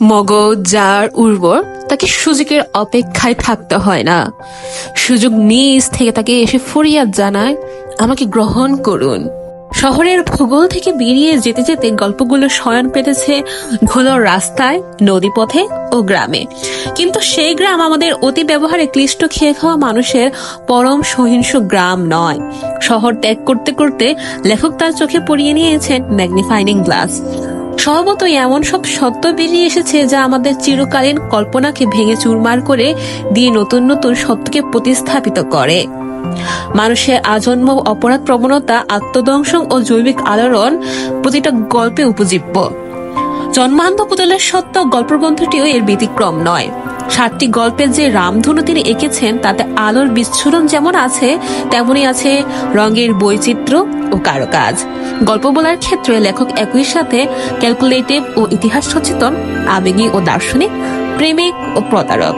মগজ যার উর্বর তাকে সুযোগের অপেক্ষায় থাকতে হয় না, সুযোগ নিজ থেকে তাকে এসে ফরিয়াদ জানায়, আমাকে গ্রহণ করুন। শহরের ভূগোল থেকে বেরিয়ে যেতে যেতে গল্পগুলো শয়ন পেতেছে ধুলোর রাস্তায়, নদীপথে ও গ্রামে। কিন্তু সেই গ্রাম আমাদের অতি ব্যবহারে ক্লিষ্ট খেয়ে খাওয়া মানুষের পরম সহিংস গ্রাম নয়। শহর ত্যাগ করতে করতে লেখক তার চোখে পড়িয়ে নিয়েছেন ম্যাগনিফাইং গ্লাস। স্বভাবতই এমন সব সত্য বেরিয়ে এসেছে যা আমাদের চিরকালীন কল্পনাকে ভেঙে চুরমার করে দিয়ে নতুন নতুন সত্যকে প্রতিস্থাপিত করে। মানুষের আজন্ম অপরাধ প্রবণতা, আত্মদংশন ও জৈবিক আলোড়ন প্রতিটা গল্পে উপজীব্য। জন্মান্ধ পুতুলের সত্য গল্পগ্রন্থটিও এর ব্যতিক্রম নয়। 7টি গল্পের যে রামধনু তিনি এঁকেছেন তাতে আলোর বিচ্ছুরণ যেমন আছে, তেমনি আছে রঙের বৈচিত্র্য ও কারুকাজ। গল্প বলার ক্ষেত্রে লেখক একই সাথে ক্যালকুলেটিভ ও ইতিহাস সচেতন, আবেগী ও দার্শনিক, প্রেমিক ও প্রতারক।